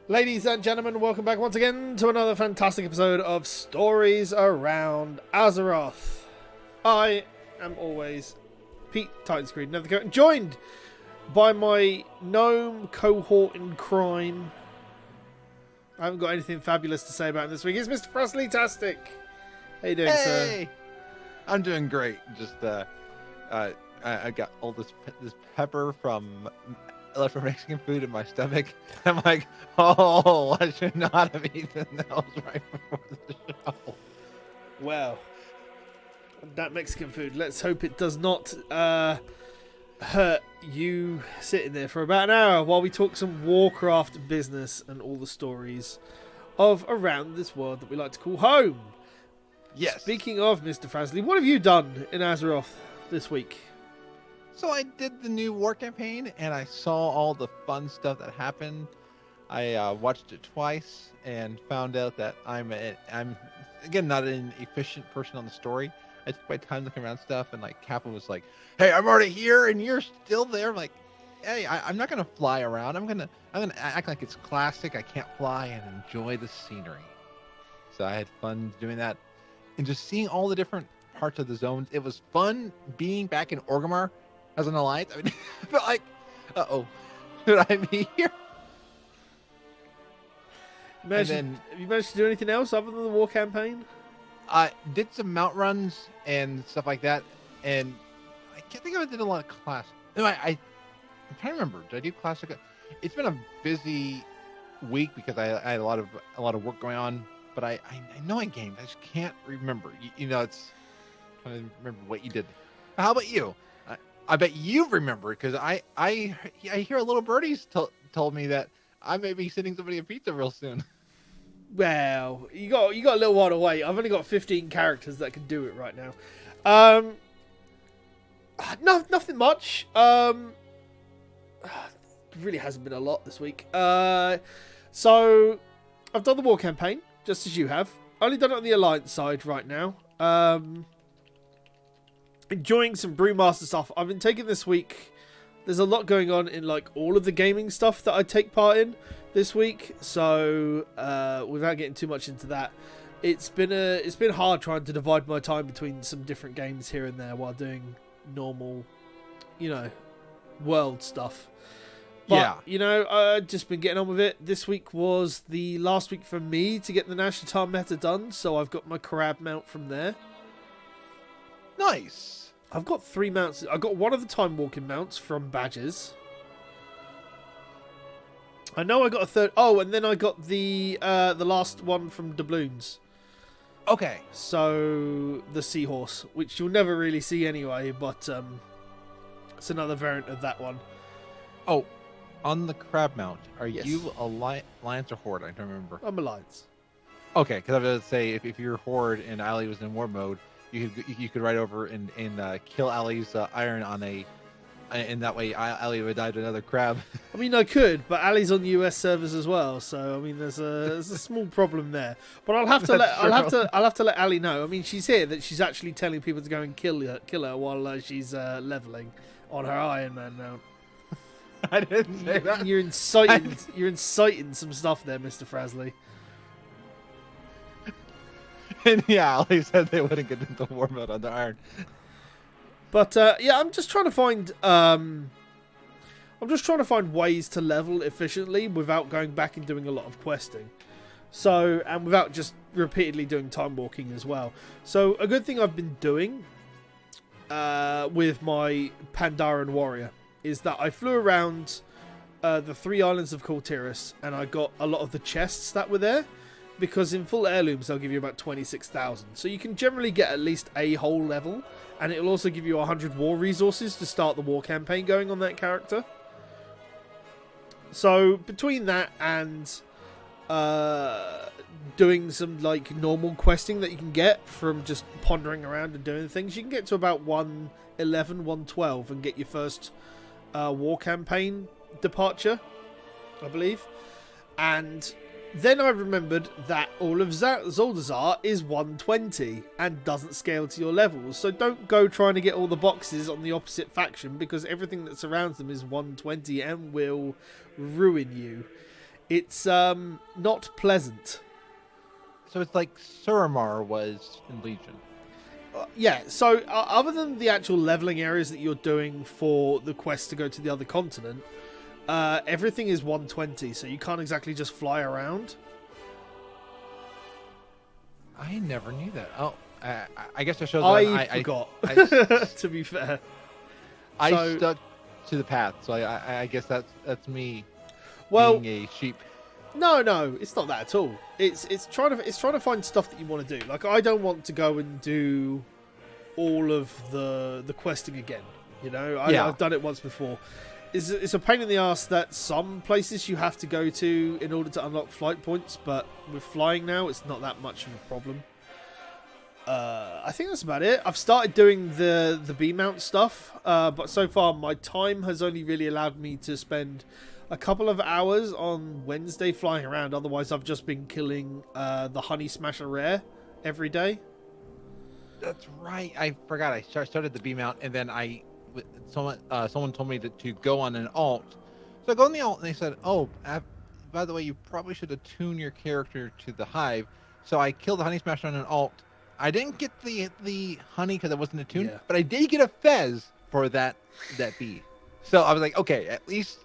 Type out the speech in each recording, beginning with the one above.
Ladies and gentlemen, welcome back once again to another fantastic episode of Stories Around Azeroth. I am always Pete Titans Never the Coat, joined by my gnome cohort in crime. I haven't got anything fabulous to say about him this week. It's Mr. Frazley Tastic. How you doing, sir? Hey, I'm doing great. Just I got all this pepper from left from Mexican food in my stomach. I'm like, oh, I should not have eaten those right before the show. Well, that Mexican food, let's hope it does not hurt you sitting there for about an hour while we talk some Warcraft business and all the stories of around this world that we like to call home. Yes. Speaking of Mr. Frazley, what have you done in Azeroth this week? So I did the new war campaign, and I saw all the fun stuff that happened. I watched it twice and found out that I'm again not an efficient person on the story. I took my time looking around stuff, and like Kappa was like, "Hey, I'm already here, and you're still there." I'm like, "Hey, I'm not gonna fly around. I'm gonna act like it's classic. I can't fly and enjoy the scenery." So I had fun doing that, and just seeing all the different parts of the zones. It was fun being back in Orgrimmar as an alliance. I mean, I felt like, should I be here? Have you managed to do anything else other than the war campaign? I did some mount runs and stuff like that, and I can't think I did a lot of class. No, I'm trying to remember. Did I do classic? It's been a busy week because I had a lot of work going on. But I know I gamed. I just can't remember. You know, it's trying to remember what you did. How about you? I bet you remember because I hear a little birdies told me that I may be sending somebody a pizza real soon. Well, you got a little while to wait. I've only got 15 characters that can do it right now. Nothing much. Really hasn't been a lot this week. So I've done the war campaign just as you have. Only done it on the alliance side right now. Enjoying some Brewmaster stuff. I've been taking this week. There's a lot going on in like all of the gaming stuff that I take part in this week. So without getting too much into that, it's been hard trying to divide my time between some different games here and there while doing normal, world stuff. But, yeah. I've just been getting on with it. This week was the last week for me to get the Nashatar meta done, so I've got my crab mount from there. Nice. I've got 3 mounts. I got one of the time walking mounts from badges. I know I got a third. Oh, and then I got the last one from doubloons. Okay. So the seahorse, which you'll never really see anyway, but it's another variant of that one. Oh, on the crab mount, are Yes. you Alliance or Horde? I don't remember. I'm Alliance. Okay, because I was going to say if you're Horde and Ali was in war mode, you could ride over and kill Ali's iron and that way Ali would die to another crab. I mean, I could, but Ali's on US servers as well, so I mean, there's a small problem there. But I'll have to let Ali know. I mean, she's here that she's actually telling people to go and kill her while she's leveling on her Iron Man mount. I didn't say that. You're inciting some stuff there, Mr. Frazley. And yeah, Ali said they wouldn't get into war mode on the iron. But I'm just trying to find ways to level efficiently without going back and doing a lot of questing. So, and without just repeatedly doing time walking as well. So, a good thing I've been doing with my Pandaren warrior is that I flew around the 3 islands of Kultiris and I got a lot of the chests that were there. Because in full heirlooms, they'll give you about 26,000. So you can generally get at least a whole level. And it'll also give you 100 war resources to start the war campaign going on that character. So between that and doing some like normal questing that you can get from just pondering around and doing things, you can get to about 111, 112 and get your first war campaign departure, I believe. And then I remembered that all of Zuldazar is 120 and doesn't scale to your levels. So don't go trying to get all the boxes on the opposite faction because everything that surrounds them is 120 and will ruin you It's not pleasant. So it's like Suramar was in Legion. Yeah, so other than the actual leveling areas that you're doing for the quest to go to the other continent, everything is 120, so you can't exactly just fly around. I never knew that. Oh, I guess I showed I forgot, to be fair. I stuck to the path, so I guess that's me Well, being a sheep. No, it's not that at all. It's trying to find stuff that you want to do. Like, I don't want to go and do all of the questing again. You know, I've done it once before. It's a pain in the ass that some places you have to go to in order to unlock flight points, but with flying now, it's not that much of a problem. I think that's about it. I've started doing the B mount stuff, but so far my time has only really allowed me to spend a couple of hours on Wednesday flying around. Otherwise, I've just been killing the Honey Smasher rare every day. That's right. I forgot. I started the B mount, and then someone told me to go on an alt. So I go on the alt, and they said, "Oh, by the way, you probably should attune your character to the hive." So I killed the Honey Smasher on an alt. I didn't get the honey because I wasn't attuned, but I did get a fez for that bee. So I was like, okay, at least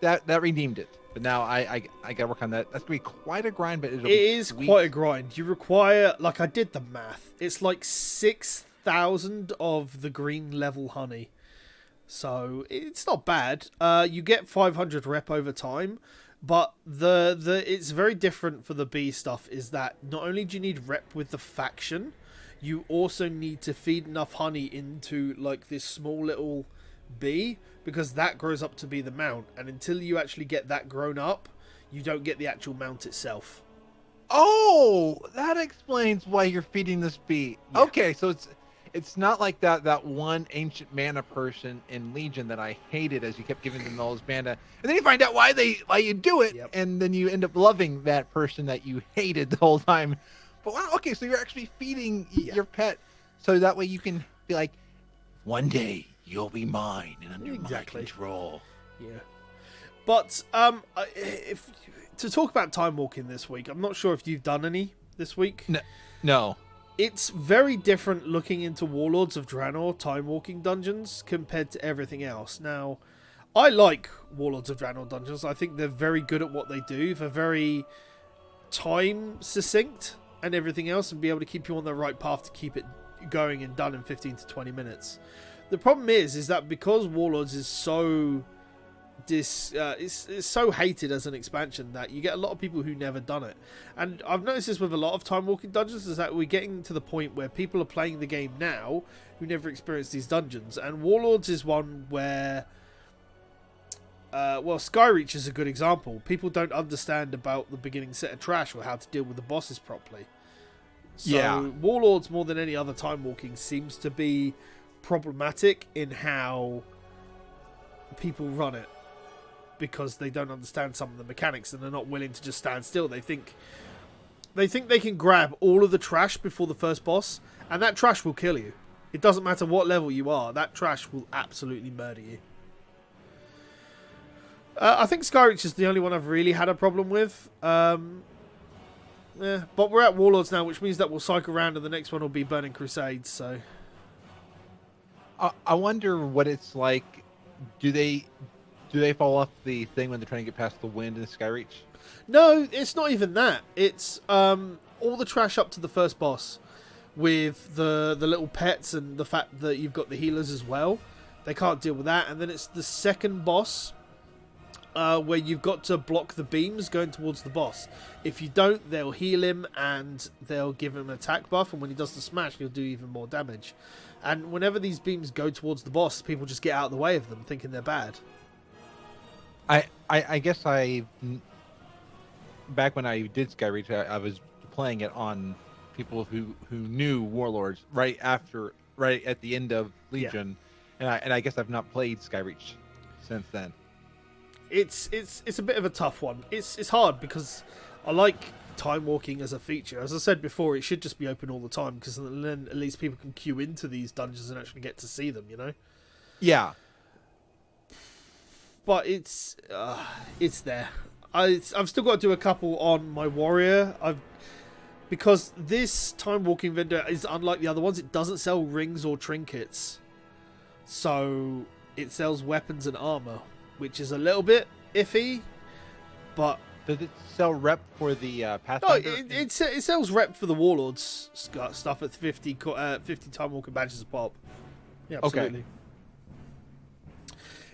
that redeemed it. But now I gotta work on that. That's gonna be quite a grind, but it is sweet. Quite a grind. You require, like, I did the math. It's like 6,000 of the green level honey. So it's not bad. You get 500 rep over time, but the it's very different for the bee stuff. Is that not only do you need rep with the faction, you also need to feed enough honey into like this small little bee, because that grows up to be the mount, and until you actually get that grown up, you don't get the actual mount itself. Oh, that explains why you're feeding this bee. Yeah. Okay, so it's not like that one ancient mana person in Legion that I hated, as you kept giving them all those mana, and then you find out why you do it, and then you end up loving that person that you hated the whole time. But wow, okay, so you're actually feeding your pet, so that way you can be like, one day you'll be mine and under my control. Yeah. But if to talk about time walking this week, I'm not sure if you've done any this week. No. It's very different looking into Warlords of Draenor time walking dungeons compared to everything else. Now, I like Warlords of Draenor dungeons. I think they're very good at what they do. They're very time succinct and everything else, and be able to keep you on the right path to keep it going and done in 15 to 20 minutes. The problem is that because Warlords is so it's so hated as an expansion, that you get a lot of people who never done it. And I've noticed this with a lot of time walking dungeons, is that we're getting to the point where people are playing the game now who never experienced these dungeons. And Warlords is one where Skyreach is a good example. People don't understand about the beginning set of trash or how to deal with the bosses properly. So Warlords, more than any other time walking, seems to be problematic in how people run it, because they don't understand some of the mechanics and they're not willing to just stand still. They think they can grab all of the trash before the first boss, and that trash will kill you. It doesn't matter what level you are, that trash will absolutely murder you. I think Skyreach is the only one I've really had a problem with. But we're at Warlords now, which means that we'll cycle around and the next one will be Burning Crusades, so... I wonder what it's like. Do they fall off the thing when they're trying to get past the wind in Skyreach? No, it's not even that. It's all the trash up to the first boss, with the little pets and the fact that you've got the healers as well. They can't deal with that. And then it's the second boss, where you've got to block the beams going towards the boss. If you don't, they'll heal him and they'll give him an attack buff, and when he does the smash, he'll do even more damage. And whenever these beams go towards the boss, people just get out of the way of them, thinking they're bad. I guess back when I did Skyreach, I was playing it on people who knew Warlords right at the end of Legion, and I guess I've not played Skyreach since then. It's a bit of a tough one. It's hard because I like time walking as a feature. As I said before, it should just be open all the time, because then at least people can queue into these dungeons and actually get to see them, you know? Yeah. But it's there. I've still got to do a couple on my warrior. Because this time walking vendor is unlike the other ones. It doesn't sell rings or trinkets, so it sells weapons and armor, which is a little bit iffy. But does it sell rep for the no, Pathfinder? it sells rep for the warlords stuff at 50 time walking badges a pop. Yeah, absolutely. Okay.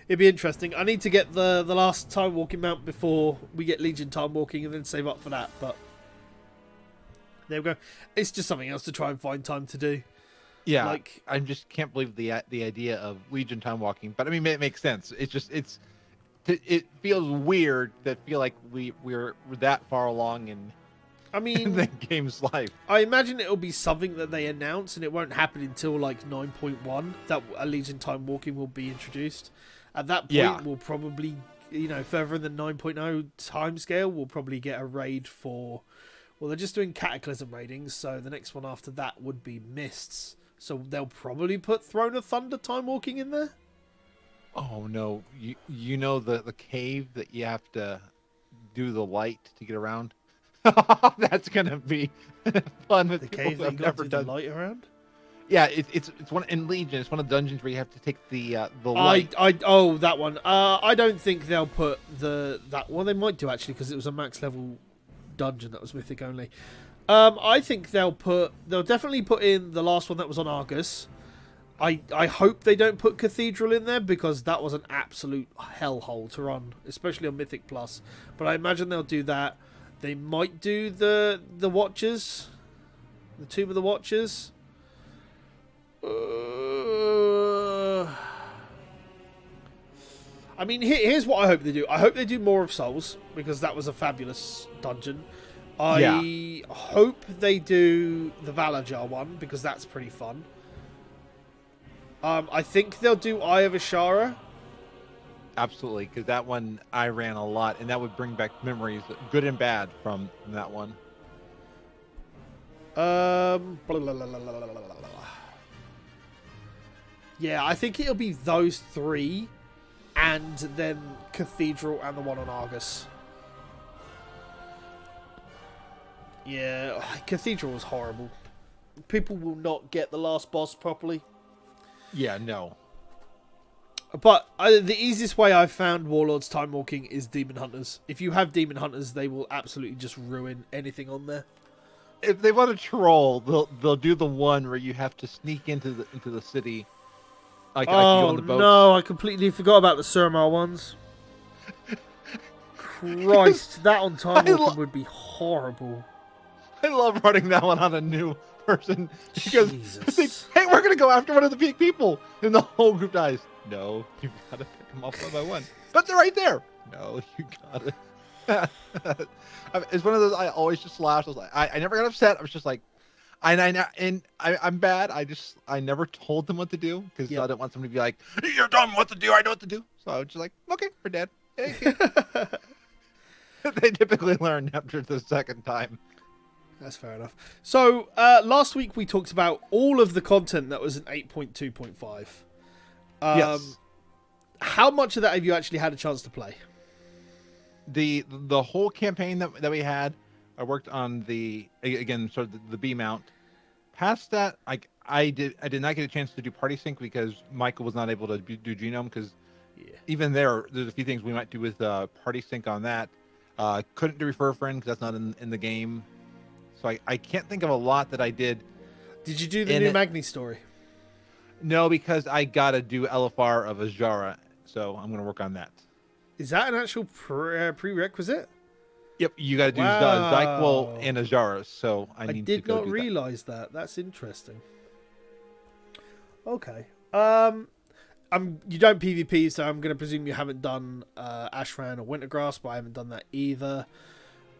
It'd be interesting. I need to get the last time walking mount before we get Legion time walking, and then save up for that. But there we go. It's just something else to try and find time to do. Yeah, like I just can't believe the idea of Legion time walking. But I mean, it makes sense. It's just it feels weird that feel like we're that far along in. I mean, in the game's life. I imagine it'll be something that they announce, and it won't happen until like 9.1 that a Legion time walking will be introduced. At that point, we'll probably, further in the 9.0 timescale, we'll probably get a raid for. Well, they're just doing Cataclysm raidings, so the next one after that would be Mists. So they'll probably put Throne of Thunder time walking in there. Oh no! You know the cave that you have to do the light to get around. That's gonna be fun with the people cave who that have you never got to do done the light around. Yeah, it's one in Legion. It's one of the dungeons where you have to take the light. Oh, that one. I don't think they'll put that. Well, they might do actually, because it was a max level dungeon that was mythic only. I think they'll definitely put in the last one that was on Argus. I hope they don't put Cathedral in there, because that was an absolute hellhole to run, especially on Mythic Plus. But I imagine they'll do that. They might do the Watchers, the Tomb of the Watchers. I mean, here's what I hope they do. I hope they do more of Souls, because that was a fabulous dungeon. I hope they do the Valajar one, because that's pretty fun. I think they'll do Eye of Ashara. Absolutely, because that one I ran a lot, and that would bring back memories, good and bad, from that one. Yeah, I think it'll be those three, and then Cathedral and the one on Argus. Yeah, Cathedral was horrible. People will not get the last boss properly. Yeah, no. But the easiest way I've found Warlords time walking is Demon Hunters. If you have Demon Hunters, they will absolutely just ruin anything on there. If they want to troll, they'll do the one where you have to sneak into the city. Like you on the boats. No, I completely forgot about the Suramar ones. Christ, that on time walking would be horrible. I love running that one on a new person, because they, hey, we're gonna go after one of the big people, and the whole group dies. No, you gotta pick them off one by one. But they're right there. No, you gotta. It's one of those. I always just laughed. I was like, I never got upset. I was just like, I'm bad. I never told them what to do, because I didn't want somebody to be like, you're telling me what to do. I know what to do. So I was just like, okay, we're dead. Okay. They typically learn after the second time. That's fair enough. So, last week we talked about all of the content that was in 8.2.5. Yes. How much of that have you actually had a chance to play? The whole campaign that we had, I worked on sort of the B mount. Past that, I did not get a chance to do party sync, because Michael was not able to do genome, because even there's a few things we might do with party sync on that. Couldn't do refer friend, because that's not in the game. So I can't think of a lot that I did. Did you do the new Magni story? No, because I gotta do LFR of Azara, so I'm gonna work on that. Is that an actual prerequisite? Yep, you gotta do Zyquil and Azara, so I need to go do that. I did not realize that. That's interesting. Okay. You don't PvP, so I'm gonna presume you haven't done Ashran or Wintergrass, but I haven't done that either.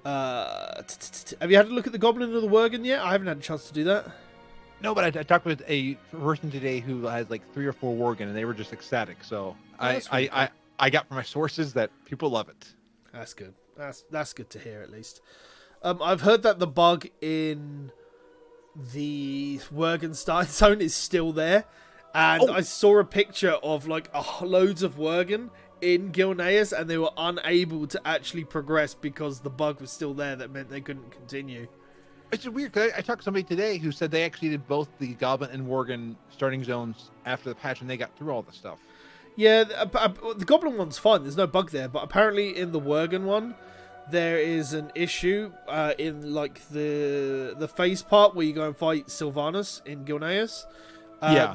Have you had a look at the Goblin or the Worgen yet? I haven't had a chance to do that. No, but I talked with a person today who has like 3 or 4 Worgen, and they were just ecstatic. So I got from my sources that people love it. That's good. That's good to hear, at least. I've heard that the bug in the Worgen starting zone is still there, and I saw a picture of like loads of Worgen in Gilneas, and they were unable to actually progress because the bug was still there that meant they couldn't continue. It's just weird because I talked to somebody today who said they actually did both the Goblin and Worgen starting zones after the patch, and they got through all the stuff. Yeah, the Goblin one's fine. There's no bug there, but apparently in the Worgen one, there is an issue in like the phase part where you go and fight Sylvanas in Gilneas.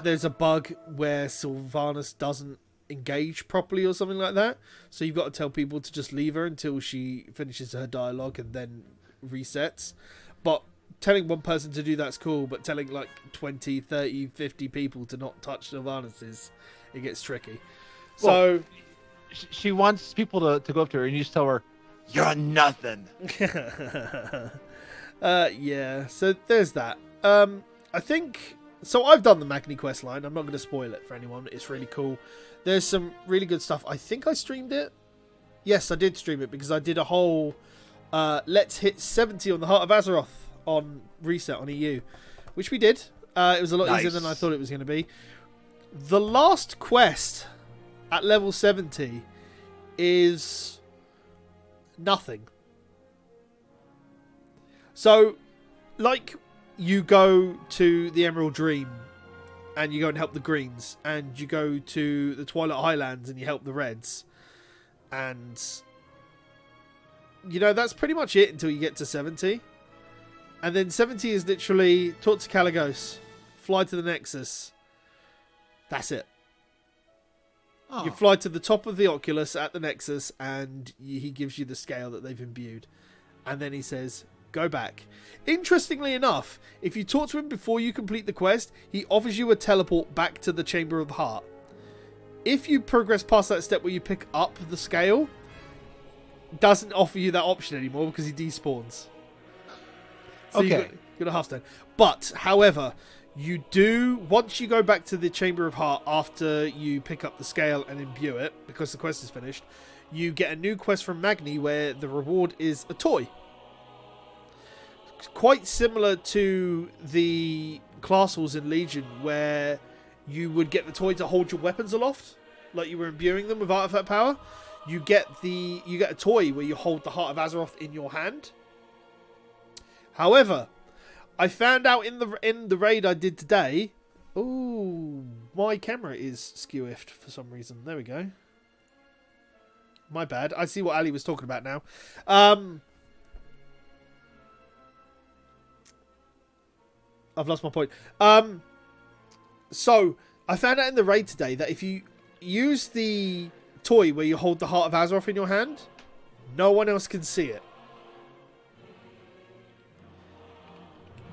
There's a bug where Sylvanas doesn't engage properly or something like that. So you've got to tell people to just leave her until she finishes her dialogue and then resets. But telling one person to do that's cool, but telling like 20, 30, 50 people to not touch Sylvanas it gets tricky. So well, she wants people to go up to her and you just tell her, "You're nothing." Yeah, so there's that. I think so. I've done the Magni quest line. I'm not going to spoil it for anyone. It's really cool. There's some really good stuff. I think I streamed it. Yes, I did stream it because I did a whole let's hit 70 on the Heart of Azeroth on Reset on EU, which we did. It was a lot easier than I thought it was going to be. The last quest at level 70 is nothing. So, like, you go to the Emerald Dream and you go and help the Greens, and you go to the Twilight Highlands and you help the Reds, and you know, that's pretty much it until you get to 70. And then 70 is literally talk to Caligos, fly to the Nexus. That's it. Oh. You fly to the top of the Oculus at the Nexus, and he gives you the scale that they've imbued. And then he says, go back. Interestingly enough, if you talk to him before you complete the quest, he offers you a teleport back to the Chamber of the Heart. If you progress past that step where you pick up the scale, doesn't offer you that option anymore because he despawns. So okay. You've got a half stone. But, however, you do, once you go back to the Chamber of Heart after you pick up the scale and imbue it, because the quest is finished, you get a new quest from Magni where the reward is a toy. Quite similar to the class halls in Legion where you would get the toy to hold your weapons aloft, like you were imbuing them with artifact power. You get a toy where you hold the Heart of Azeroth in your hand. However, I found out in the raid I did today. Ooh, my camera is skew-iffed for some reason. There we go. My bad. I see what Ali was talking about now. I've lost my point. So I found out in the raid today that if you use the toy where you hold the Heart of Azeroth in your hand, no one else can see it.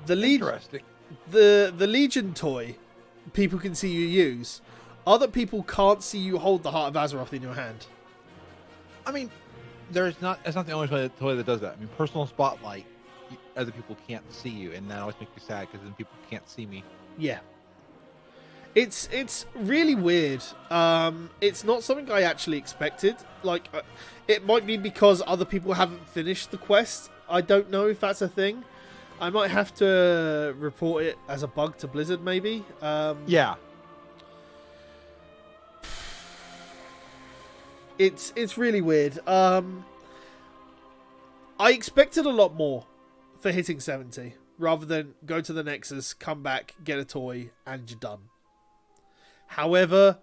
The Legion toy, people can see you use. Other people can't see you hold the Heart of Azeroth in your hand. I mean, it's not the only toy that does that. I mean, personal spotlight, other people can't see you, and that always makes me sad because then people can't see me. Yeah. It's really weird. It's not something I actually expected. Like, it might be because other people haven't finished the quest. I don't know if that's a thing. I might have to report it as a bug to Blizzard, maybe. Yeah. It's really weird. I expected a lot more for hitting 70, rather than go to the Nexus, come back, get a toy, and you're done. However,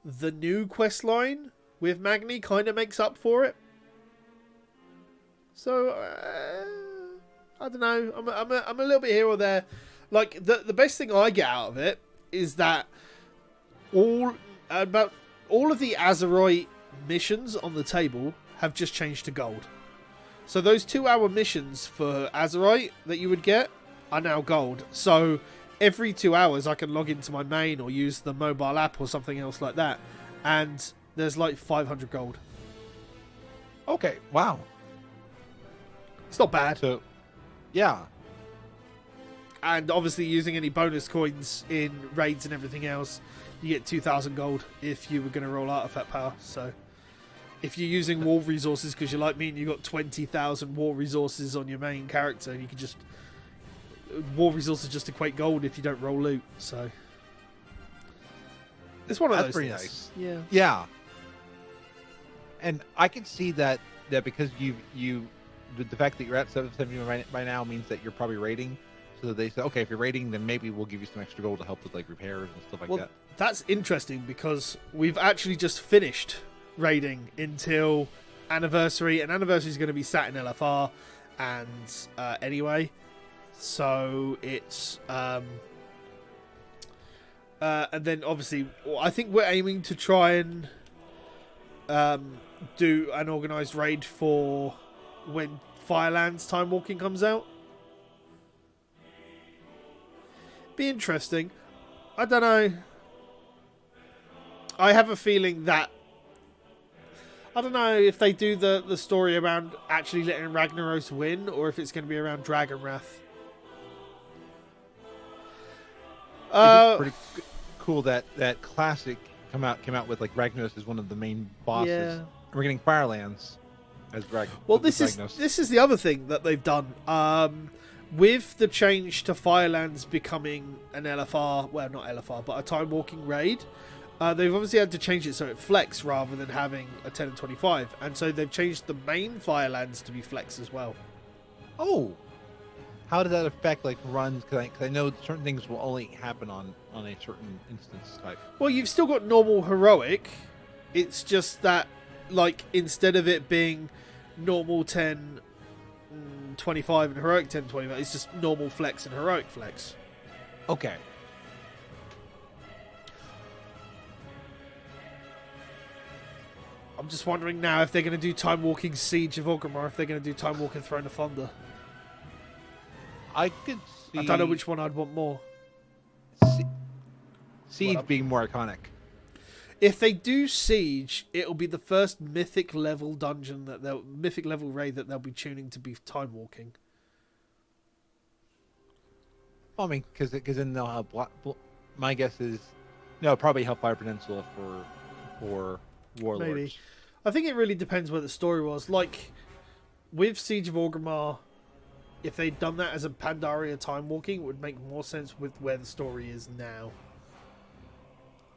the new quest line with Magni kind of makes up for it. So, I don't know. I'm a little bit here or there. Like, the best thing I get out of it is that all of the Azeroth missions on the table have just changed to gold. So those 2-hour missions for Azeroth that you would get are now gold. So every 2 hours I can log into my main or use the mobile app or something else like that, and there's like 500 gold. Okay, wow. It's not bad. So, yeah. And obviously using any bonus coins in raids and everything else, you get 2,000 gold if you were going to roll artifact power. So if you're using war resources, because you're like me and you've got 20,000 war resources on your main character, and you can just... War resources just equate gold if you don't roll loot, so... It's one of those pretty things. Nice. Yeah. Yeah. and I can see that because the fact that you're at 770 right now means that you're probably raiding. So they say, okay, if you're raiding, then maybe we'll give you some extra gold to help with like repairs and stuff like that. That's interesting because we've actually just finished raiding until Anniversary, and Anniversary is going to be sat in LFR, and anyway, so it's and then obviously I think we're aiming to try and do an organised raid for when Firelands Time Walking comes out. Be interesting. I don't know. I have a feeling that I don't know if they do the story around actually letting Ragnaros win, or if it's going to be around Dragon Wrath. It's pretty cool that classic came out with like Ragnaros as one of the main bosses. Yeah. And we're getting Firelands as Well, this is the other thing that they've done. With the change to Firelands becoming an LFR, well, not LFR, but a time walking raid, they've obviously had to change it so it flex rather than having a 10 and 25, and so they've changed the main Firelands to be flex as well. Oh, how does that affect like runs? Because I know certain things will only happen on a certain instance type. Well, you've still got normal heroic. It's just that, like, instead of it being normal 10, 25 and heroic 10, 25, it's just normal flex and heroic flex. Okay. I'm just wondering now if they're going to do Time Walking Siege of Orgrimmar, or if they're going to do Time Walking Throne of Thunder. I could see. I don't know which one I'd want more. Siege being more iconic. If they do Siege, it'll be the first mythic level dungeon mythic level raid that they'll be tuning to be Time Walking. Well, I mean, because then they'll have. My guess is, no, probably Hellfire Peninsula for Warlords. Maybe. I think it really depends where the story was. Like, with Siege of Orgrimmar, if they'd done that as a Pandaria Time Walking, it would make more sense with where the story is now.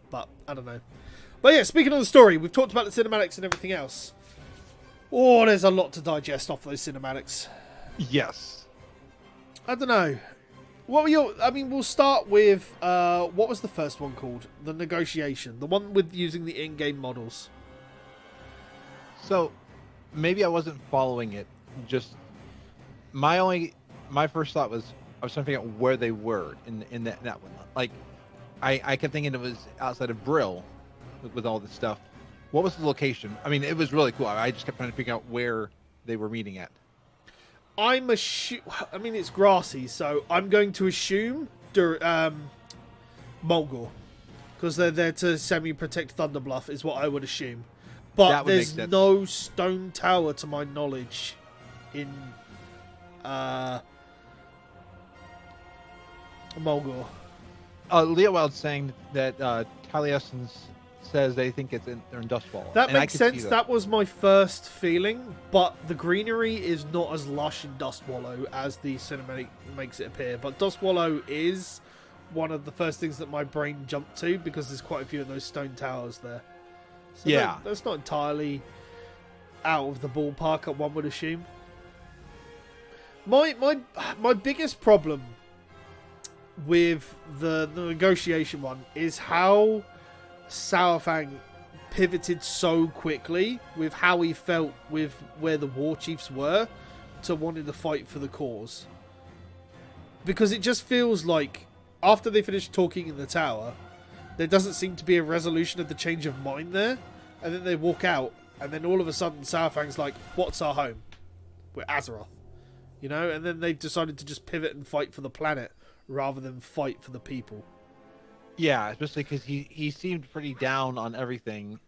But, I don't know. But yeah, speaking of the story, we've talked about the cinematics and everything else. Oh, there's a lot to digest off those cinematics. Yes. I don't know. What were your... I mean, we'll start with... what was the first one called? The Negotiation. The one with using the in-game models. So, maybe I wasn't following it. Just... My first thought was... I was trying to figure out where they were in that one. Like, I kept thinking it was outside of Brill with all this stuff. What was the location? I mean, it was really cool. I just kept trying to figure out where they were meeting at. I mean, it's grassy, so I'm going to assume Mulgore, because they're there to semi-protect Thunderbluff, is what I would assume. But there's no stone tower, to my knowledge, in Mulgore. Leo Wild's saying that Taliesin says they think they're in Dustfall. That makes sense. That was my first feeling, but the greenery is not as lush in Dustwallow as the cinematic makes it appear. But Dustwallow is one of the first things that my brain jumped to, because there's quite a few of those stone towers there. So yeah, that's not entirely out of the ballpark, one would assume. My biggest problem with the negotiation one is how Saurfang pivoted so quickly with how he felt with where the war chiefs were to wanting to fight for the cause. Because it just feels like after they finish talking in the tower, there doesn't seem to be a resolution of the change of mind there, and then they walk out, and then all of a sudden Saurfang's like, what's our home? We're Azeroth. You know, and then they've decided to just pivot and fight for the planet rather than fight for the people. Yeah, especially because he seemed pretty down on everything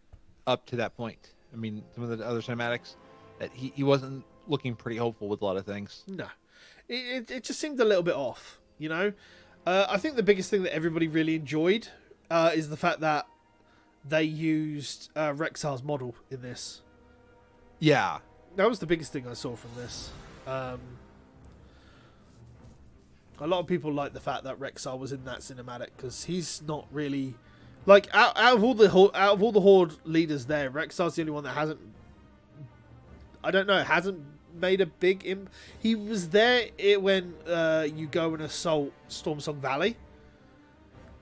up to that point. I mean, some of the other cinematics, that he wasn't looking pretty hopeful with a lot of things. No. It just seemed a little bit off, you know? I think the biggest thing that everybody really enjoyed is the fact that they used Rexar's model in this. Yeah. That was the biggest thing I saw from this. A lot of people like the fact that Rexar was in that cinematic, because he's not really like out of all the horde leaders there. Rexar's the only one that hasn't I don't know. It hasn't made a big He was there when you go and assault Stormsong Valley,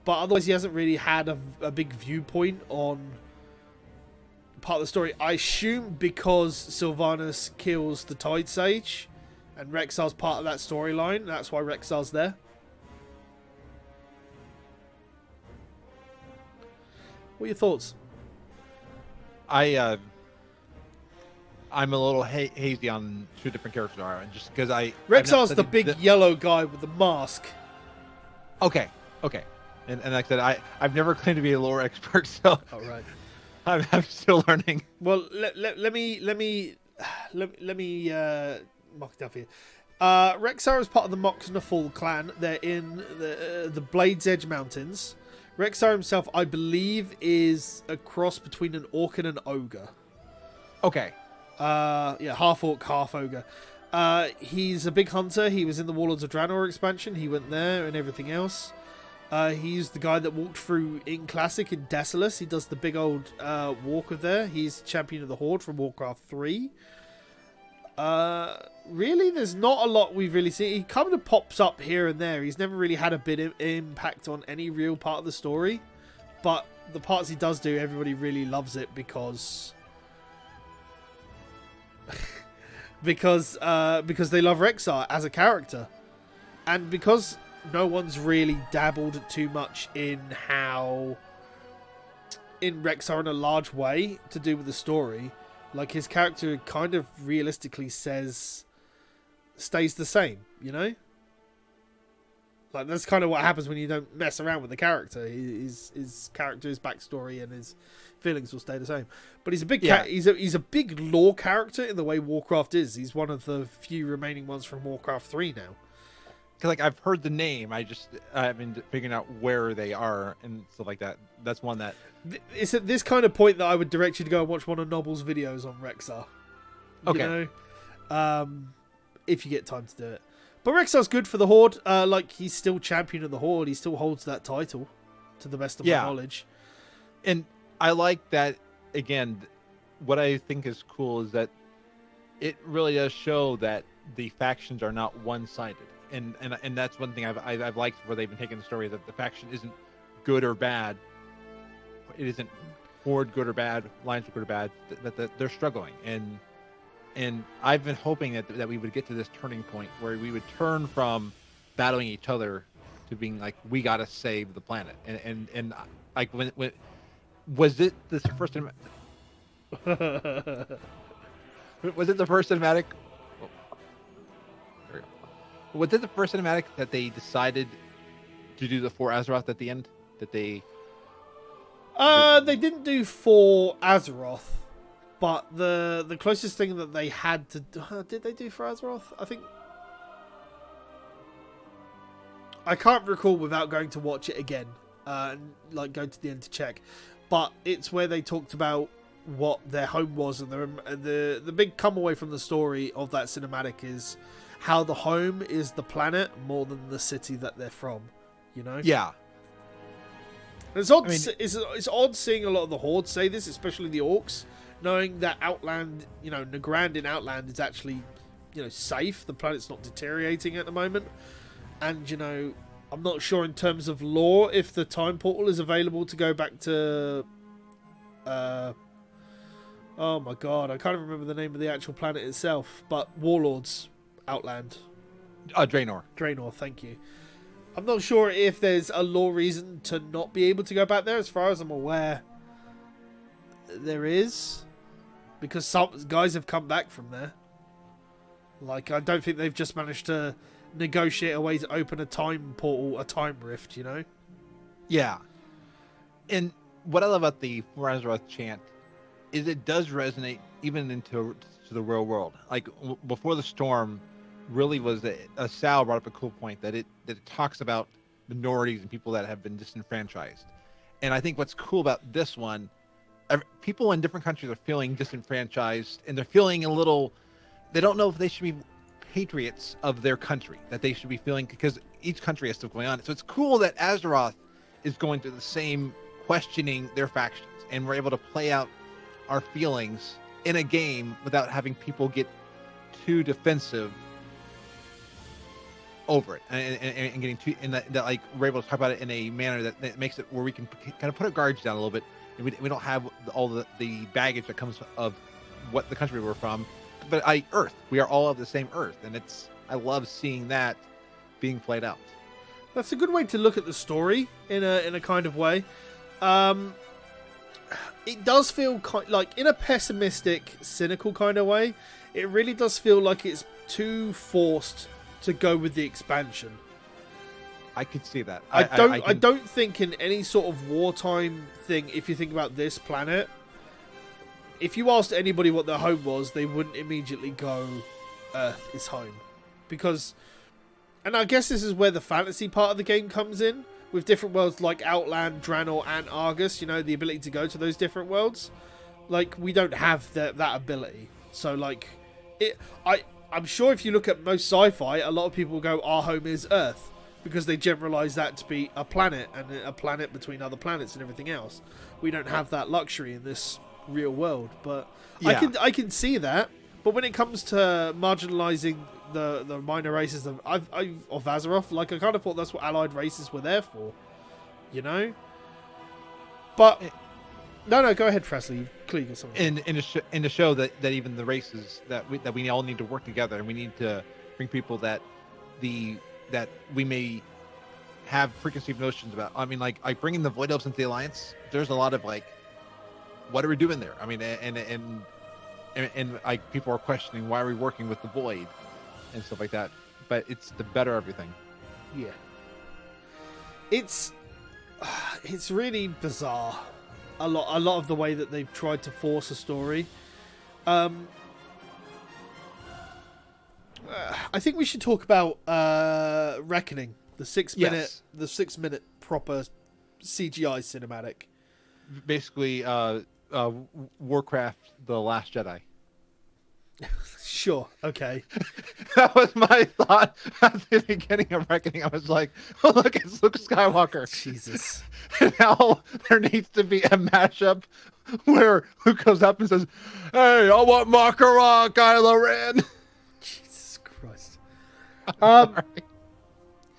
but otherwise he hasn't really had a big viewpoint on part of the story. I assume because Sylvanas kills the Tide Sage, and Rexar's part of that storyline. That's why Rexar's there. What are your thoughts? I'm a little hazy on who different characters are, and just because Rexar's the big yellow guy with the mask. Okay, and like I said, I've never claimed to be a lore expert, so oh, right. I'm still learning. Well, let me mock it up here. Rexar is part of the Moxnafall clan. They're in the Blades Edge Mountains. Rexar himself, I believe, is a cross between an orc and an ogre. Okay. Yeah, half orc, half ogre. He's a big hunter. He was in the Warlords of Draenor expansion. He went there and everything else. He's the guy that walked through in Classic in Desolus. He does the big old walk of there. He's champion of the Horde from Warcraft 3. Really, there's not a lot we've really seen. He kind of pops up here and there. He's never really had a bit of impact on any real part of the story. But the parts he does do, everybody really loves it because... because they love Rexar as a character. And because no one's really dabbled too much in Rexar in a large way to do with the story, like his character kind of realistically stays the same, you know? Like that's kind of what happens when you don't mess around with the character. His character, his backstory, and his feelings will stay the same. But he's a big he's a big lore character in the way Warcraft is. He's one of the few remaining ones from Warcraft 3 now. Because like I've heard the name, I've been figuring out where they are and stuff like that. That's one that it's at this kind of point that I would direct you to go and watch one of Noble's videos on Rexar. Okay. You know, if you get time to do it. But Rexar's good for the Horde. Like he's still champion of the Horde. He still holds that title, to the best of my knowledge. And I like that. Again, what I think is cool is that it really does show that the factions are not one-sided. And that's one thing I've liked where they've been taking the story, that the faction isn't good or bad. It isn't Horde good or bad, Alliance good or bad. That they're struggling, and I've been hoping that we would get to this turning point where we would turn from battling each other to being like, we gotta save the planet. And like when was it this first? Was it the first cinematic? Was it the first cinematic that they decided to do the For Azeroth at the end? That they didn't do For Azeroth, but the closest thing that they had to did they do For Azeroth? I think I can't recall without going to watch it again, and like go to the end to check. But it's where they talked about what their home was, and the big come away from the story of that cinematic is how the home is the planet more than the city that they're from, you know? Yeah. It's odd. It's odd seeing a lot of the Horde say this, especially the Orcs, knowing that Outland, you know, Nagrand in Outland is actually, you know, safe. The planet's not deteriorating at the moment, and you know, I'm not sure in terms of lore if the time portal is available to go back to. Oh my god, I can't remember the name of the actual planet itself, but Warlords. Outland. Draenor. Draenor, thank you. I'm not sure if there's a lore reason to not be able to go back there. As far as I'm aware, there is. Because some guys have come back from there. Like, I don't think they've just managed to negotiate a way to open a time portal, a time rift, you know? Yeah. And what I love about the For Azeroth chant is it does resonate even into the real world. Like, before the storm really was Sal brought up a cool point that it talks about minorities and people that have been disenfranchised. And I think what's cool about this one, people in different countries are feeling disenfranchised, and they're feeling a little, they don't know if they should be patriots of their country, that they should be feeling, because each country has stuff going on. So it's cool that Azeroth is going through the same questioning their factions, and we're able to play out our feelings in a game without having people get too defensive over it and getting too, and that like we're able to talk about it in a manner that makes it where we can kind of put our guards down a little bit, and we don't have all the baggage that comes of what the country we're from, but Earth, we are all of the same Earth, and I love seeing that being played out. That's a good way to look at the story in a kind of way. It does feel like, in a pessimistic, cynical kind of way, it really does feel like it's too forced to go with the expansion. I could see that. I don't think in any sort of wartime thing, if you think about this planet, if you asked anybody what their home was, they wouldn't immediately go, Earth is home. Because, and I guess this is where the fantasy part of the game comes in, with different worlds like Outland, Draenor, and Argus, the ability to go to those different worlds. Like, we don't have that ability. So, like, I'm sure if you look at most sci-fi, a lot of people go, our home is Earth, because they generalize that to be a planet, and a planet between other planets and everything else. We don't have that luxury in this real world, but yeah. I can see that. But when it comes to marginalizing the minor races of Azeroth, like, I kind of thought that's what allied races were there for, But no, go ahead, Frazley. Clearly got something. In the show that even the races that we all need to work together, and we need to bring people that we may have preconceived notions about. I mean, like bringing the Void Elves into the Alliance. There's a lot of like, what are we doing there? I mean, and like people are questioning, why are we working with the Void and stuff like that. But it's the better everything. Yeah. It's really bizarre. A lot of the way that they've tried to force a story. I think we should talk about Reckoning, the 6 minute proper CGI cinematic. Basically, Warcraft: The Last Jedi. Sure. Okay. That was my thought at the beginning of Reckoning. I was like, "Oh, look, it's Luke Skywalker." Jesus. Now there needs to be a mashup where Luke goes up and says, "Hey, I want Makarov, Kylo Ren." Jesus Christ.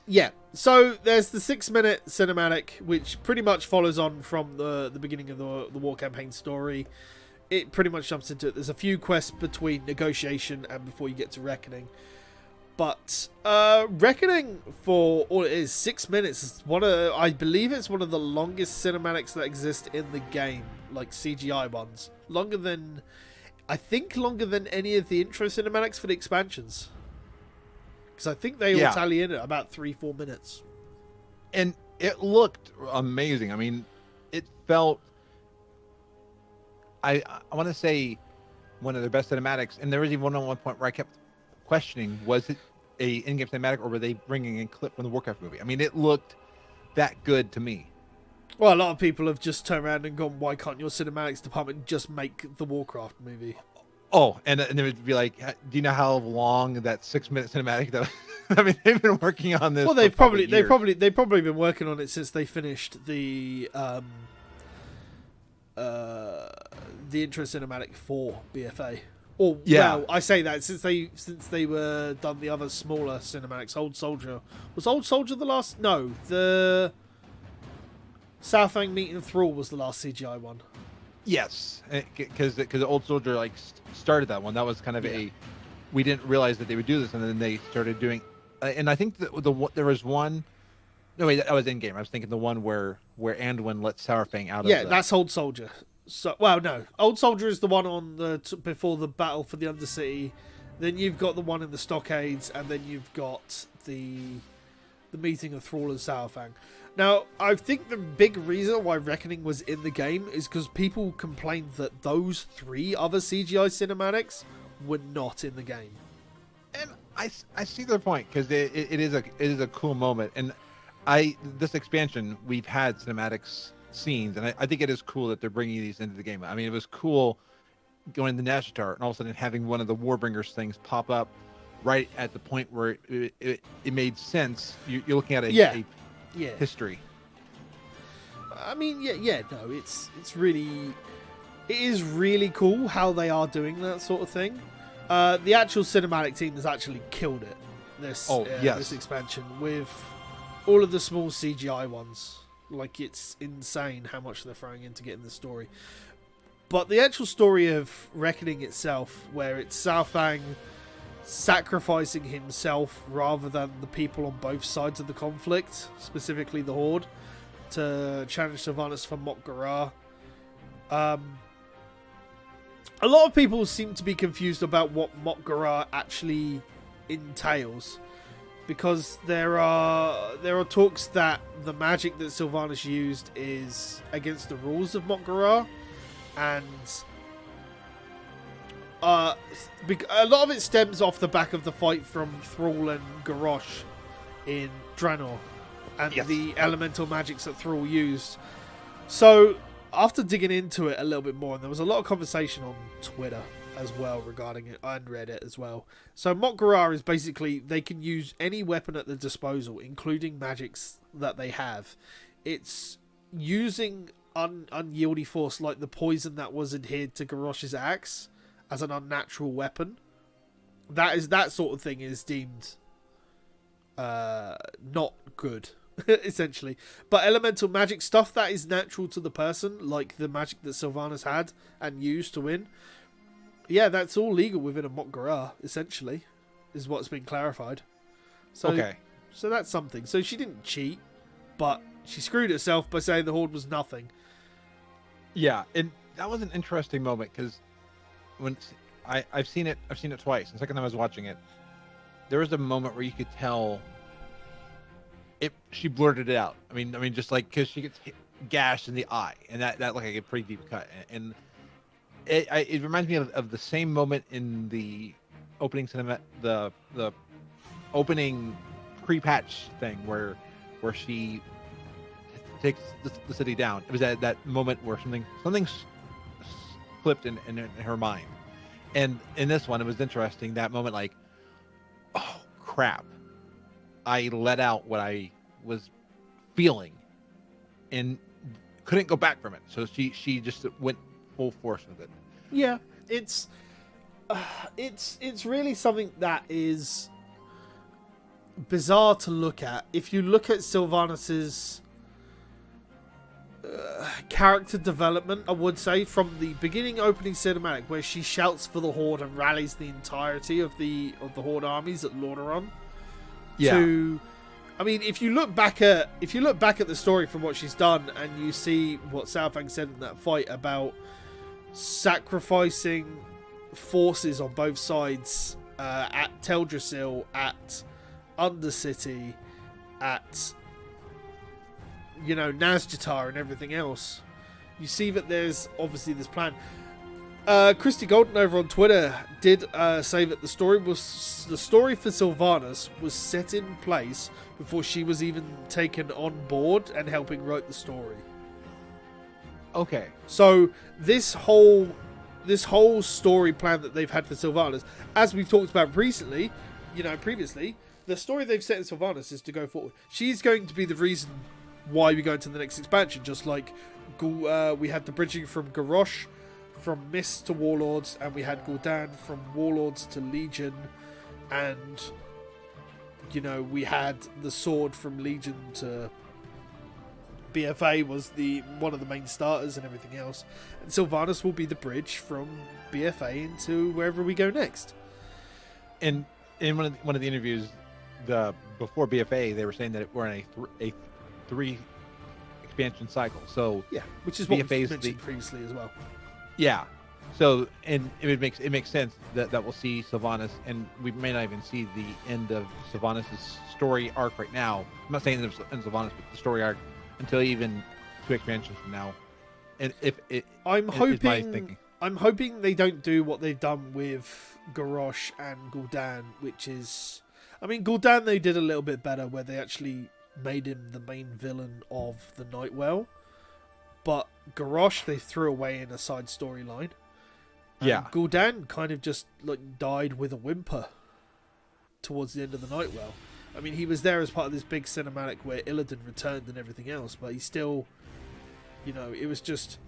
Yeah. So there's the 6 minute cinematic, which pretty much follows on from the beginning of the war campaign story. It pretty much jumps into it. There's a few quests between negotiation and before you get to Reckoning. But Reckoning, for all it is, 6 minutes, is I believe it's one of the longest cinematics that exist in the game, like CGI ones. Longer than any of the intro cinematics for the expansions. Because I think they all tally in at about 3-4 minutes. And it looked amazing. I mean, it felt... I want to say one of the best cinematics, and there was even one point where I kept questioning, was it a in-game cinematic or were they bringing a clip from the Warcraft movie? I mean, it looked that good to me. Well, a lot of people have just turned around and gone, why can't your cinematics department just make the Warcraft movie? Oh, and it would be like, do you know how long that 6 minute cinematic that I mean, they've been working on this. Well, they've probably been working on it since they finished the intro cinematic for BFA. Or well, I say that since they were done the other smaller cinematics. Old Soldier was the last? No, the Southang meeting Thrall was the last CGI one. Yes, because Old Soldier like started that one. That was kind of we didn't realize that they would do this, and then they started doing. And I think there was one. No, wait, that was in game. I was thinking the one where Anduin let Saurfang out of. Yeah, that's Old Soldier. So, well, no, Old Soldier is the one on before the battle for the Undercity. Then you've got the one in the Stockades, and then you've got the meeting of Thrall and Saurfang. Now, I think the big reason why Reckoning was in the game is because people complained that those 3 other CGI cinematics were not in the game. And I see their point, because it is a cool moment. And this expansion, we've had cinematics scenes, and I think it is cool that they're bringing these into the game. I mean, it was cool going to Nashatar and all of a sudden having one of the Warbringers things pop up right at the point where it made sense. You're looking at a history. I mean, no, it's really... it is really cool how they are doing that sort of thing. The actual cinematic team has actually killed it. This expansion with all of the small CGI ones. Like, it's insane how much they're throwing into getting the story. But the actual story of Reckoning itself, where it's Cao Fang sacrificing himself rather than the people on both sides of the conflict, specifically the Horde, to challenge Sylvanas for Mok'Gara. A lot of people seem to be confused about what Mok'Gara actually entails, because there are talks that the magic that Sylvanas used is against the rules of Mok'Gara, and a lot of it stems off the back of the fight from Thrall and Garrosh in Draenor, and the elemental magics that Thrall used. So after digging into it a little bit more, and there was a lot of conversation on Twitter as well regarding it, and Reddit as well. So Mok'Gara is basically, they can use any weapon at their disposal, including magics that they have. It's using unyieldy force, like the poison that was adhered to Garrosh's axe, as an unnatural weapon. That sort of thing is deemed not good, essentially. But elemental magic stuff that is natural to the person, like the magic that Sylvanas had and used to win, yeah, that's all legal within a Mok'Gara, essentially, is what's been clarified. So, okay. So that's something. So she didn't cheat, but she screwed herself by saying the Horde was nothing. Yeah, and that was an interesting moment, because when I've seen it twice. The second time I was watching it, there was a moment where you could tell she blurted it out. I mean, just like, because she gets gashed in the eye, and that like a pretty deep cut, and it reminds me of the same moment in the opening cinema, the opening pre-patch thing where she takes the city down. It was that moment where something flipped in her mind. And in this one, it was interesting, that moment, like, oh crap, I let out what I was feeling and couldn't go back from it. So she just went full force with it. Yeah, it's really something that is bizarre to look at. If you look at Sylvanas's character development, I would say, from the beginning opening cinematic, where she shouts for the Horde and rallies the entirety of the Horde armies at Lordaeron. Yeah. I mean, if you look back at the story from what she's done, and you see what Cao Fang said in that fight about sacrificing forces on both sides, at Teldrassil, at Undercity, at Nazjatar and everything else, you see that there's obviously this plan. Christy Golden over on Twitter did say that the story for Sylvanas was set in place before she was even taken on board and helping write the story. Okay. So this whole story plan that they've had for Sylvanas, as we've talked about previously, the story they've set in Sylvanas is to go forward. She's going to be the reason why we go into the next expansion, just like we had the bridging from Garrosh, from Mist to Warlords, and we had Gul'dan from Warlords to Legion, and we had the sword from Legion to BFA was one of the main starters and everything else, and Sylvanas will be the bridge from BFA into wherever we go next. In one of the interviews, before BFA, they were saying that we're in a 3 expansion cycle. So yeah, which is what we BFA's mentioned previously as well. Yeah. So, and it makes sense that we'll see Sylvanas, and we may not even see the end of Sylvanas' story arc right now. I'm not saying the end of Sylvanas, but the story arc until even 2 expansions from now. And I'm hoping they don't do what they've done with Garrosh and Gul'dan, which is, Gul'dan they did a little bit better, where they actually made him the main villain of the Nightwell. But Garrosh they threw away in a side storyline. Yeah. Gul'dan kind of just died with a whimper towards the end of the Nightwell. He was there as part of this big cinematic where Illidan returned and everything else, but he still, it was just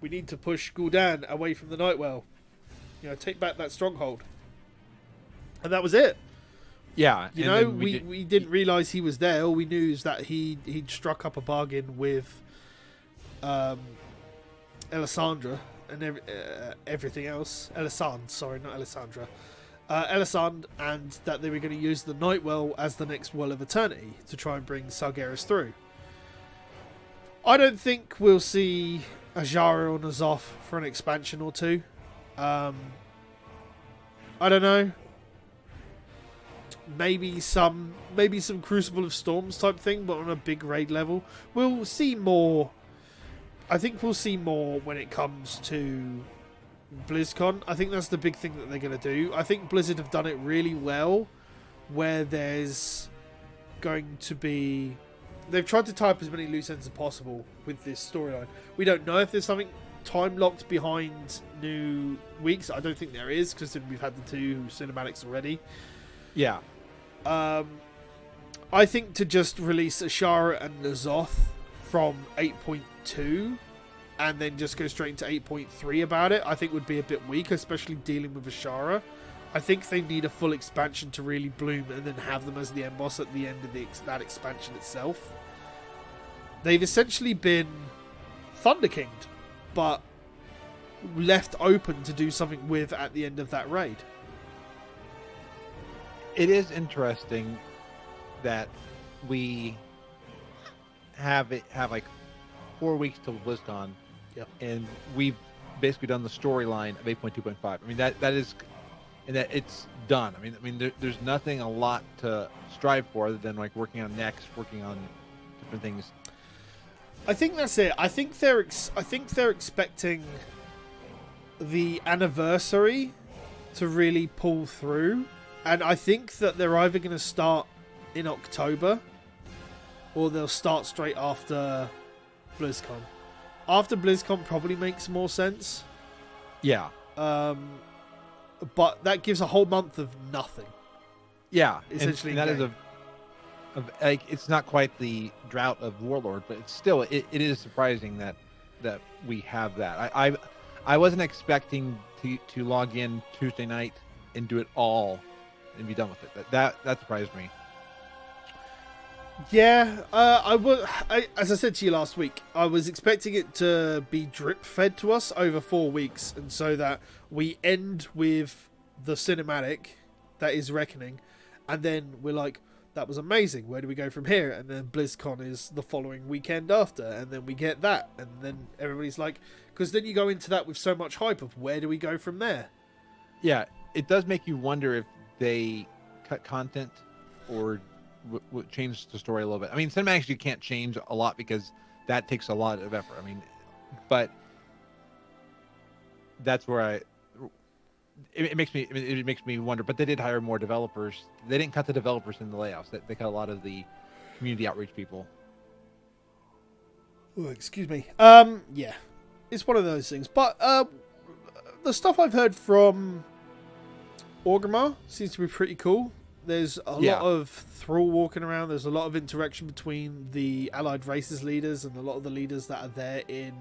We need to push Gul'dan away from the Nightwell. Take back that stronghold. And that was it. Yeah. We didn't realise he was there. All we knew is that he'd struck up a bargain with Elisandra and everything else. Elisand, sorry, not Elisandra. Elisand, and that they were going to use the Nightwell as the next Well of Eternity to try and bring Sargeras through. I don't think we'll see Azshara or N'Zoth for an expansion or two. I don't know. Maybe some Crucible of Storms type thing, but on a big raid level. We'll see more. I think we'll see more when it comes to BlizzCon. I think that's the big thing that they're going to do. I think Blizzard have done it really well, where there's going to be... They've tried to tie up as many loose ends as possible with this storyline. We don't know if there's something time-locked behind new weeks. I don't think there is, because we've had the 2 cinematics already. Yeah. I think to just release Azshara and N'Zoth from 8.2 and then just go straight into 8.3 about it, I think would be a bit weak, especially dealing with Azshara. I think they need a full expansion to really bloom and then have them as the end boss at the end of that expansion itself. They've essentially been Thunder King'd, but left open to do something with at the end of that raid. It is interesting that we have like 4 weeks till BlizzCon, and we've basically done the storyline of 8.2.5. I mean that is, and that it's done. I mean there's nothing a lot to strive for other than like working on next, working on different things. I think that's it. I think they're expecting the anniversary to really pull through, and I think that they're either going to start in October or they'll start straight after BlizzCon. After BlizzCon probably makes more sense. Yeah. But that gives a whole month of nothing. Yeah. Essentially, and that is like, it's not quite the drought of Warlord, but it's still it is surprising that we have that. I wasn't expecting to log in Tuesday night and do it all and be done with it. That surprised me. Yeah, as I said to you last week, I was expecting it to be drip fed to us over 4 weeks, and so that we end with the cinematic that is Reckoning, and then we're like, that was amazing, where do we go from here? And then BlizzCon is the following weekend after, and then we get that, and then everybody's like, because then you go into that with so much hype of where do we go from there? Yeah, it does make you wonder if they cut content or change the story a little bit. I mean, cinematics you can't change a lot because that takes a lot of effort. I mean, but that's where it makes me wonder. But they did hire more developers. They didn't cut the developers in the layoffs. They cut a lot of the community outreach people. Oh, excuse me. Yeah, it's one of those things. But the stuff I've heard from Orgrimmar seems to be pretty cool. There's a lot of thrall walking around. There's a lot of interaction between the allied races leaders and a lot of the leaders that are there in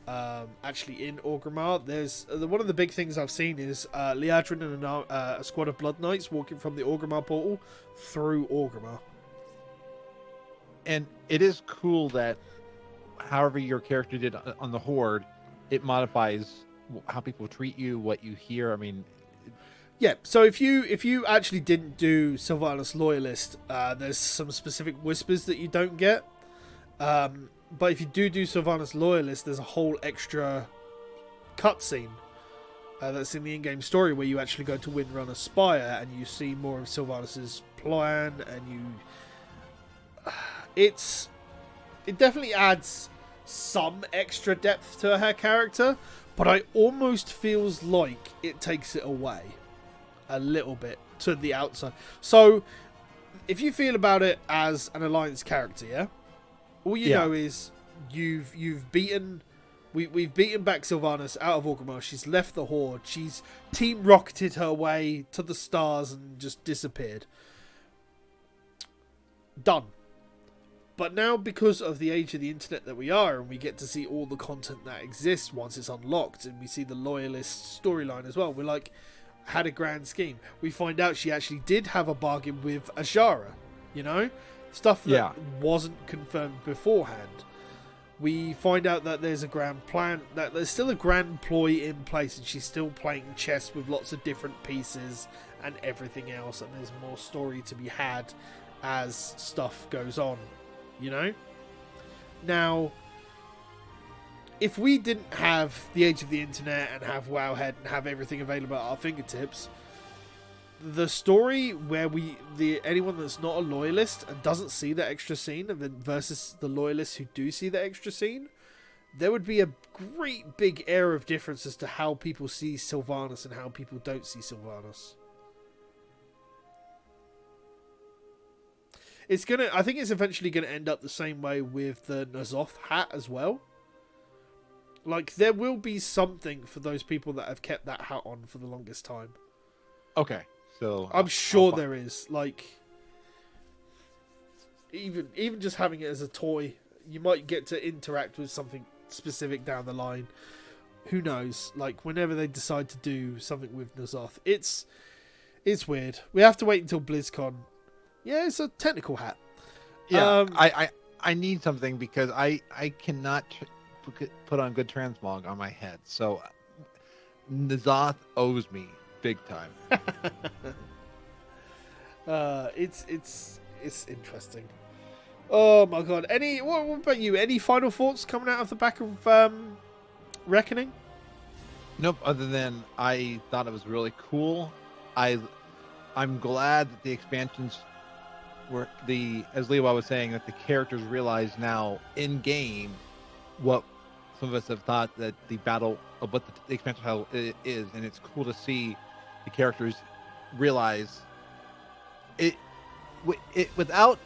actually in Orgrimmar. There's one of the big things I've seen is Liadrin and a squad of Blood Knights walking from the Orgrimmar portal through Orgrimmar. And it is cool that however your character did on the Horde, it modifies how people treat you, what you hear. I mean, yeah, so if you actually didn't do Sylvanas Loyalist, there's some specific whispers that you don't get. But if you do Sylvanas Loyalist, there's a whole extra cutscene that's in the in-game story where you actually go to Windrunner Spire and you see more of Sylvanas' plan, and it definitely adds some extra depth to her character, but I almost feels like it takes it away a little bit to the outside. So if you feel about it as an Alliance character, yeah, all you know is we've beaten back Sylvanas out of Orgrimmar. She's left the Horde. She's team rocketed her way to the stars and just disappeared. Done. But now, because of the age of the internet that we are, and we get to see all the content that exists once it's unlocked, and we see the loyalist storyline as well, we're like, had a grand scheme. We find out she actually did have a bargain with Azshara, you know? Stuff that wasn't confirmed beforehand. We find out that there's a grand plan, that there's still a grand ploy in place, and she's still playing chess with lots of different pieces and everything else, and there's more story to be had as stuff goes on, you know? Now, if we didn't have the age of the internet and have Wowhead and have everything available at our fingertips, the story where anyone that's not a loyalist and doesn't see that extra scene, and then versus the loyalists who do see that extra scene, there would be a great big air of difference as to how people see Sylvanas and how people don't see Sylvanas. I think it's eventually gonna end up the same way with the N'Zoth hat as well. Like, there will be something for those people that have kept that hat on for the longest time. Okay. So I'm sure there is. Like, even just having it as a toy, you might get to interact with something specific down the line. Who knows? Like, whenever they decide to do something with N'Zoth, it's weird. We have to wait until BlizzCon. Yeah, it's a technical hat. Yeah, I need something because I cannot put on good transmog on my head. So N'Zoth owes me big time. It's interesting. Oh my god! What about you? Any final thoughts coming out of the back of Reckoning? Nope. Other than I thought it was really cool. I'm glad that the expansions were as Lewa was saying, that the characters realize now in game what some of us have thought that the battle of what the expansion title is, and it's cool to see the characters realize it without.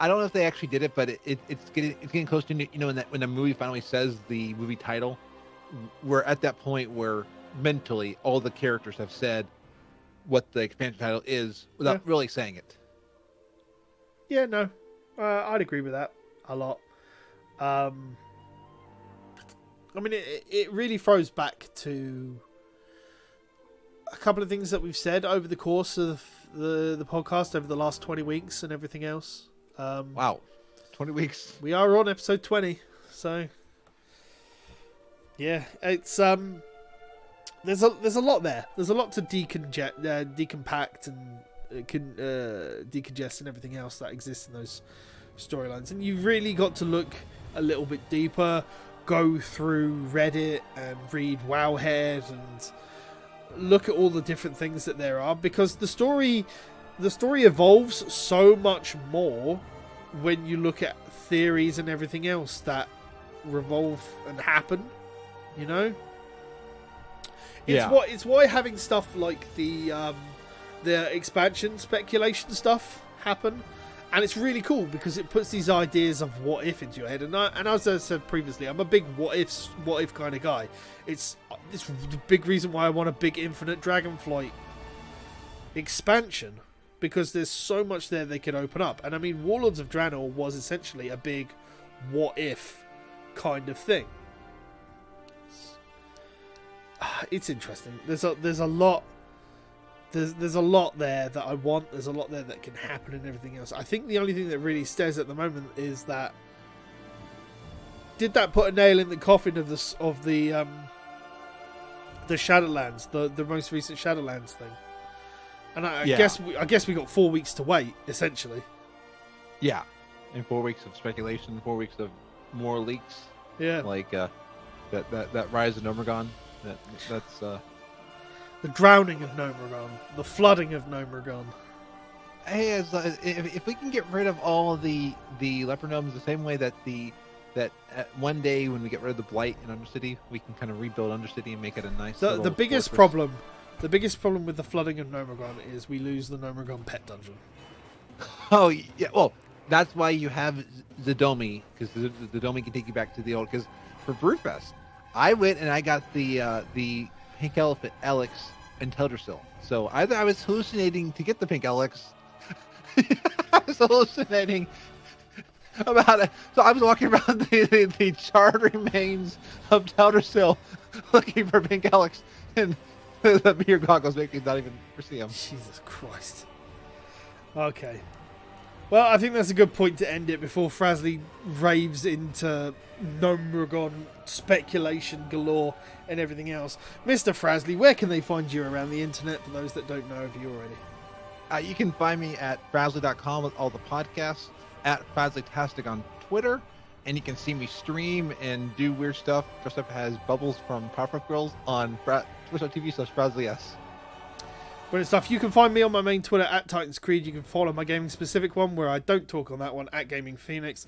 I don't know if they actually did it, but it's getting close to, you know, when the movie finally says the movie title, we're at that point where mentally all the characters have said what the expansion title is without really saying it. Yeah, no, I'd agree with that a lot. I mean, it really throws back to a couple of things that we've said over the course of the podcast over the last 20 weeks and everything else. Wow, 20 weeks. We are on episode 20, so yeah, it's there's a lot there. There's a lot to decompact and decongest and everything else that exists in those storylines, and you've really got to look a little bit deeper, go through Reddit and read Wowhead and look at all the different things that there are, because the story evolves so much more when you look at theories and everything else that revolve and happen, you know. It's why having stuff like the expansion speculation stuff happen, and it's really cool because it puts these ideas of what if into your head. And as I said previously, I'm a big what if kind of guy. It's the big reason why I want a big Infinite Dragonflight expansion, because there's so much there they could open up. And I mean, Warlords of Draenor was essentially a big what if kind of thing. It's interesting. There's a lot. There's a lot there that I want. There's a lot there that can happen and everything else. I think the only thing that really stares at the moment is that, did that put a nail in the coffin of the Shadowlands, the most recent Shadowlands thing? And I guess we got 4 weeks to wait, essentially. Yeah, and 4 weeks of speculation, 4 weeks of more leaks. Yeah, like that rise of Nomergon. That's the drowning of Nomergon, the flooding of Nomergon. Hey, if we can get rid of all the leper gnomes the same way that one day when we get rid of the blight in Undercity, we can kind of rebuild Undercity and make it a nice. The biggest problem with the flooding of Nomergon is we lose the Nomergon pet dungeon. Oh yeah, well that's why you have Zadomi, because the Zadomi can take you back to the old. Because for Brewfest, I went and I got the Pink Elephant Alex and Teldrassil. So either I was hallucinating to get the Pink Alex, I was hallucinating about it. So I was walking around the charred remains of Teldrassil looking for Pink Alex, and the beer goggles make me not even see him. Jesus Christ. Okay. Well, I think that's a good point to end it before Frazley raves into Gnomragon speculation galore and everything else. Mr. Frazley, where can they find you around the internet for those that don't know of you already? You can find me at Frazley.com with all the podcasts, at Frazleytastic on Twitter, and you can see me stream and do weird stuff, dressed up as Bubbles from Powerpuff Girls on twitch.tv/FrazleyS. Brilliant stuff. You can find me on my main Twitter at Titans Creed. You can follow my gaming specific one where I don't talk on that one at Gaming Phoenix.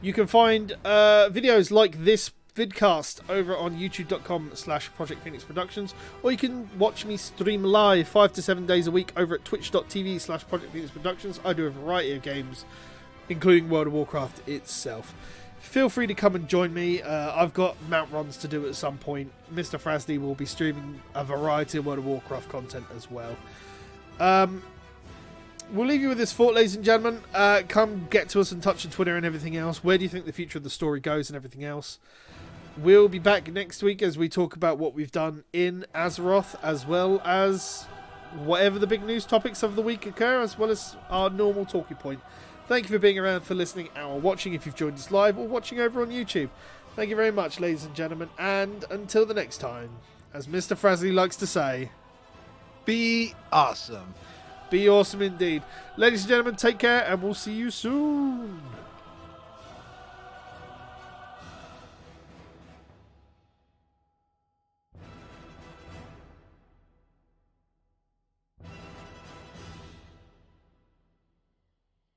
You can find videos like this vidcast over on youtube.com/Project Phoenix Productions, or you can watch me stream live 5 to 7 days a week over at twitch.tv/Project Phoenix Productions. I do a variety of games, including World of Warcraft itself. Feel free to come and join me. I've got mount runs to do at some point. Mr. Frazley will be streaming a variety of World of Warcraft content as well. We'll leave you with this thought, ladies and gentlemen. Come get to us and touch on Twitter and everything else. Where do you think the future of the story goes and everything else? We'll be back next week as we talk about what we've done in Azeroth, as well as whatever the big news topics of the week occur, as well as our normal talking point. Thank you for being around, for listening, or watching if you've joined us live, or watching over on YouTube. Thank you very much, ladies and gentlemen, and until the next time, as Mr. Frazley likes to say, be awesome. Be awesome indeed. Ladies and gentlemen, take care, and we'll see you soon.